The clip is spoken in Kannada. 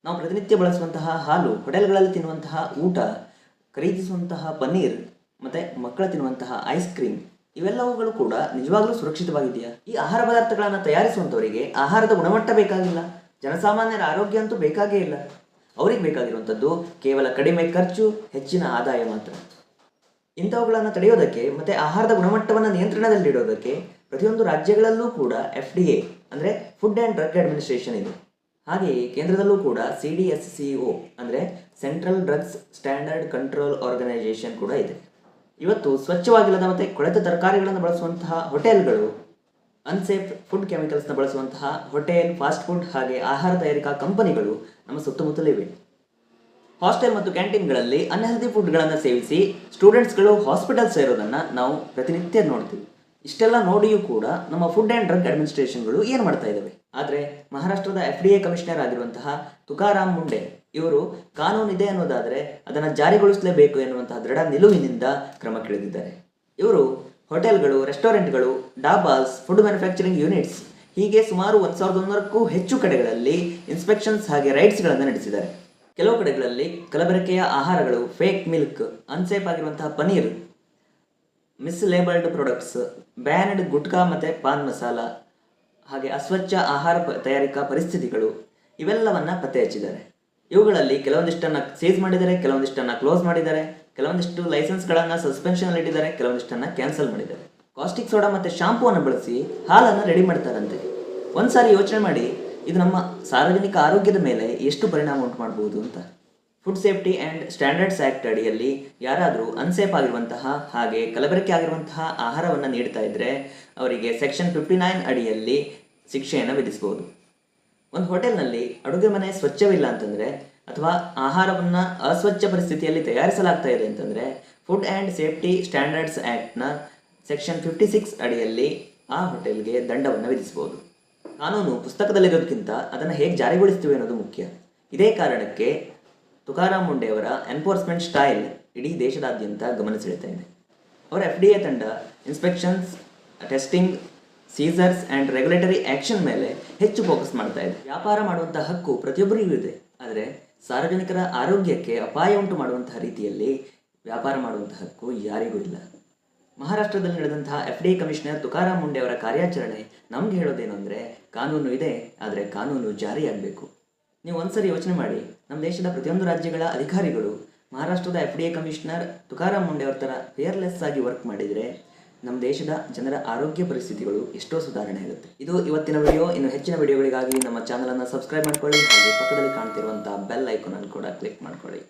ನಾವು ಪ್ರತಿನಿತ್ಯ ಬಳಸುವಂತಹ ಹಾಲು, ಹೋಟೆಲ್ಗಳಲ್ಲಿ ತಿನ್ನುವಂತಹ ಊಟ, ಖರೀದಿಸುವಂತಹ ಪನ್ನೀರ್ ಮತ್ತು ಮಕ್ಕಳು ತಿನ್ನುವಂತಹ ಐಸ್ ಕ್ರೀಮ್ ಇವೆಲ್ಲವುಗಳು ಕೂಡ ನಿಜವಾಗ್ಲೂ ಸುರಕ್ಷಿತವಾಗಿದೆಯಾ? ಈ ಆಹಾರ ಪದಾರ್ಥಗಳನ್ನು ತಯಾರಿಸುವಂಥವರಿಗೆ ಆಹಾರದ ಗುಣಮಟ್ಟ ಬೇಕಾಗಿಲ್ಲ, ಜನಸಾಮಾನ್ಯರ ಆರೋಗ್ಯ ಅಂತೂ ಬೇಕಾಗೇ ಇಲ್ಲ. ಅವ್ರಿಗೆ ಬೇಕಾಗಿರುವಂಥದ್ದು ಕೇವಲ ಕಡಿಮೆ ಖರ್ಚು, ಹೆಚ್ಚಿನ ಆದಾಯ ಮಾತ್ರ. ಇಂಥವುಗಳನ್ನು ತಡೆಯೋದಕ್ಕೆ ಮತ್ತು ಆಹಾರದ ಗುಣಮಟ್ಟವನ್ನು ನಿಯಂತ್ರಣದಲ್ಲಿಡೋದಕ್ಕೆ ಪ್ರತಿಯೊಂದು ರಾಜ್ಯಗಳಲ್ಲೂ ಕೂಡ FDA ಅಂದರೆ ಫುಡ್ ಆ್ಯಂಡ್ ಡ್ರಗ್ ಅಡ್ಮಿನಿಸ್ಟ್ರೇಷನ್ ಇದೆ. ಹಾಗೆಯೇ ಕೇಂದ್ರದಲ್ಲೂ ಕೂಡ CDSCO ಅಂದರೆ central drugs standard control organisation ಕೂಡ ಇದೆ. ಇವತ್ತು ಸ್ವಚ್ಛವಾಗಿಲ್ಲದ ಮತ್ತು ಕೊಳೆತ ತರಕಾರಿಗಳನ್ನು ಬಳಸುವಂತಹ ಹೋಟೆಲ್ಗಳು, ಅನ್ಸೇಫ್ ಫುಡ್ ಕೆಮಿಕಲ್ಸ್ನ ಬಳಸುವಂತಹ ಹೋಟೆಲ್, ಫಾಸ್ಟ್ ಫುಡ್ ಹಾಗೆ ಆಹಾರ ತಯಾರಿಕಾ ಕಂಪನಿಗಳು ನಮ್ಮ ಸುತ್ತಮುತ್ತಲಿವೆ. ಹಾಸ್ಟೆಲ್ ಮತ್ತು ಕ್ಯಾಂಟೀನ್ಗಳಲ್ಲಿ ಅನ್ಹೆಲ್ದಿ ಫುಡ್ಗಳನ್ನು ಸೇವಿಸಿ ಸ್ಟೂಡೆಂಟ್ಸ್ಗಳು ಹಾಸ್ಪಿಟಲ್ ಸೇರೋದನ್ನು ನಾವು ಪ್ರತಿನಿತ್ಯ ನೋಡ್ತೀವಿ. ಇಷ್ಟೆಲ್ಲ ನೋಡಿಯೂ ಕೂಡ ನಮ್ಮ ಫುಡ್ ಆ್ಯಂಡ್ ಡ್ರಗ್ ಅಡ್ಮಿನಿಸ್ಟ್ರೇಷನ್ಗಳು ಏನು ಮಾಡ್ತಾ ಇದ್ದಾವೆ? ಆದರೆ ಮಹಾರಾಷ್ಟ್ರದ FDA ಕಮಿಷನರ್ ಆಗಿರುವಂತಹ ತುಕಾರಾಮ್ ಮುಂಡೆ ಇವರು ಕಾನೂನಿದೆ ಅನ್ನೋದಾದರೆ ಅದನ್ನು ಜಾರಿಗೊಳಿಸಲೇಬೇಕು ಎನ್ನುವಂತಹ ದೃಢ ನಿಲುವಿನಿಂದ ಕ್ರಮಕ್ಕಿಳಿದಿದ್ದಾರೆ. ಇವರು ಹೋಟೆಲ್ಗಳು, ರೆಸ್ಟೋರೆಂಟ್ಗಳು, ಡಾಬಾಸ್, ಫುಡ್ ಮ್ಯಾನುಫ್ಯಾಕ್ಚರಿಂಗ್ ಯೂನಿಟ್ಸ್ ಹೀಗೆ ಸುಮಾರು 1100ಕ್ಕೂ ಹೆಚ್ಚು ಕಡೆಗಳಲ್ಲಿ ಇನ್ಸ್ಪೆಕ್ಷನ್ಸ್ ಹಾಗೆ ರೈಡ್ಸ್ಗಳನ್ನು ನಡೆಸಿದ್ದಾರೆ. ಕೆಲವು ಕಡೆಗಳಲ್ಲಿ ಕಲಬೆರಕೆಯ ಆಹಾರಗಳು, ಫೇಕ್ ಮಿಲ್ಕ್, ಅನ್ಸೇಫ್ ಆಗಿರುವಂತಹ ಪನೀರ್, ಮಿಸ್ಲೇಬಲ್ಡ್ ಪ್ರಾಡಕ್ಟ್ಸ್, ಬ್ಯಾನ್ಡ್ ಗುಟ್ಕಾ ಮತ್ತು ಪಾನ್ ಮಸಾಲ ಹಾಗೆ ಅಸ್ವಚ್ಛ ಆಹಾರ ತಯಾರಿಕಾ ಪರಿಸ್ಥಿತಿಗಳು ಇವೆಲ್ಲವನ್ನು ಪತ್ತೆ ಹಚ್ಚಿದ್ದಾರೆ. ಇವುಗಳಲ್ಲಿ ಕೆಲವೊಂದಿಷ್ಟನ್ನು ಸೀಸ್ ಮಾಡಿದ್ದಾರೆ, ಕೆಲವೊಂದಿಷ್ಟನ್ನು ಕ್ಲೋಸ್ ಮಾಡಿದ್ದಾರೆ, ಕೆಲವೊಂದಿಷ್ಟು ಲೈಸೆನ್ಸ್ಗಳನ್ನು ಸಸ್ಪೆನ್ಷನ್ ಇಟ್ಟಿದ್ದಾರೆ, ಕೆಲವೊಂದಿಷ್ಟನ್ನು ಕ್ಯಾನ್ಸಲ್ ಮಾಡಿದ್ದಾರೆ. ಕಾಸ್ಟಿಕ್ ಸೋಡಾ ಮತ್ತು ಶಾಂಪೂವನ್ನು ಬಳಸಿ ಹಾಲನ್ನು ರೆಡಿ ಮಾಡ್ತಾರಂತೆ. ಒಂದ್ಸಾರಿ ಯೋಚನೆ ಮಾಡಿ, ಇದು ನಮ್ಮ ಸಾರ್ವಜನಿಕ ಆರೋಗ್ಯದ ಮೇಲೆ ಎಷ್ಟು ಪರಿಣಾಮ ಉಂಟು ಮಾಡಬಹುದು ಅಂತ. Food safety and standards act ಅಡಿಯಲ್ಲಿ ಯಾರಾದರೂ ಅನ್ಸೇಫ್ ಆಗಿರುವಂತಹ ಹಾಗೆ ಕಲಬೆರಕೆ ಆಗಿರುವಂತಹ ಆಹಾರವನ್ನು ನೀಡ್ತಾ ಇದ್ದರೆ ಅವರಿಗೆ ಸೆಕ್ಷನ್ 59 ಅಡಿಯಲ್ಲಿ ಶಿಕ್ಷೆಯನ್ನು ವಿಧಿಸಬಹುದು. ಒಂದು ಹೋಟೆಲ್ನಲ್ಲಿ ಅಡುಗೆ ಮನೆ ಸ್ವಚ್ಛವಿಲ್ಲ ಅಂತಂದರೆ ಅಥವಾ ಆಹಾರವನ್ನು ಅಸ್ವಚ್ಛ ಪರಿಸ್ಥಿತಿಯಲ್ಲಿ ತಯಾರಿಸಲಾಗ್ತಾ ಇದೆ ಅಂತಂದರೆ ಫುಡ್ ಆ್ಯಂಡ್ ಸೇಫ್ಟಿ ಸ್ಟ್ಯಾಂಡರ್ಡ್ಸ್ ಆ್ಯಕ್ಟ್ನ ಸೆಕ್ಷನ್ 56 ಅಡಿಯಲ್ಲಿ ಆ ಹೋಟೆಲ್ಗೆ ದಂಡವನ್ನು ವಿಧಿಸಬಹುದು. ಕಾನೂನು ಪುಸ್ತಕದಲ್ಲಿರೋದಕ್ಕಿಂತ ಅದನ್ನು ಹೇಗೆ ಜಾರಿಗೊಳಿಸ್ತೀವಿ ಅನ್ನೋದು ಮುಖ್ಯ. ಇದೇ ಕಾರಣಕ್ಕೆ ತುಕಾರಾಮ್ ಮುಂಡೆಯವರ ಎನ್ಫೋರ್ಸ್ಮೆಂಟ್ ಸ್ಟೈಲ್ ಇಡೀ ದೇಶದಾದ್ಯಂತ ಗಮನ ಸೆಳೀತಾ ಇದೆ. ಅವರ FDA ತಂಡ inspections, testing, Caesar's and regulatory action ಮೇಲೆ ಹೆಚ್ಚು ಫೋಕಸ್ ಮಾಡ್ತಾ ಇದೆ. ವ್ಯಾಪಾರ ಮಾಡುವಂಥ ಹಕ್ಕು ಪ್ರತಿಯೊಬ್ಬರಿಗೂ ಇದೆ, ಆದರೆ ಸಾರ್ವಜನಿಕರ ಆರೋಗ್ಯಕ್ಕೆ ಅಪಾಯ ಉಂಟು ಮಾಡುವಂತಹ ರೀತಿಯಲ್ಲಿ ವ್ಯಾಪಾರ ಮಾಡುವಂಥ ಹಕ್ಕು ಯಾರಿಗೂ ಇಲ್ಲ. ಮಹಾರಾಷ್ಟ್ರದಲ್ಲಿ ನಡೆದಂತಹ FDA ಕಮಿಷನರ್ ತುಕಾರಾಮ್ ಮುಂಡೆಯವರ ಕಾರ್ಯಾಚರಣೆ ನಮ್ಗೆ ಹೇಳೋದೇನು ಅಂದರೆ, ಕಾನೂನು ಇದೆ, ಆದರೆ ಕಾನೂನು ಜಾರಿಯಾಗಬೇಕು. ನೀವು ಒಂದ್ಸರಿ ಯೋಚನೆ ಮಾಡಿ, ನಮ್ಮ ದೇಶದ ಪ್ರತಿಯೊಂದು ರಾಜ್ಯಗಳ ಅಧಿಕಾರಿಗಳು ಮಹಾರಾಷ್ಟ್ರದ FDA ಕಮಿಷನರ್ ತುಕಾರಾಮ್ ಮುಂಡೆಯವರ ಥರ ಫೇರ್ಲೆಸ್ ಆಗಿ ವರ್ಕ್ ಮಾಡಿದರೆ ನಮ್ಮ ದೇಶದ ಜನರ ಆರೋಗ್ಯ ಪರಿಸ್ಥಿತಿಗಳು ಎಷ್ಟೋ ಸುಧಾರಣೆ ಆಗುತ್ತೆ. ಇದು ಇವತ್ತಿನ ವಿಡಿಯೋ. ಇನ್ನು ಹೆಚ್ಚಿನ ವಿಡಿಯೋಗಳಿಗಾಗಿ ನಮ್ಮ ಚಾನಲನ್ನು ಸಬ್ಸ್ಕ್ರೈಬ್ ಮಾಡ್ಕೊಳ್ಳಿ, ಹಾಗೆ ಪಕ್ಕದಲ್ಲಿ ಕಾಣ್ತಿರುವಂಥ ಬೆಲ್ ಐಕಾನನ್ನು ಕೂಡ ಕ್ಲಿಕ್ ಮಾಡ್ಕೊಳ್ಳಿ.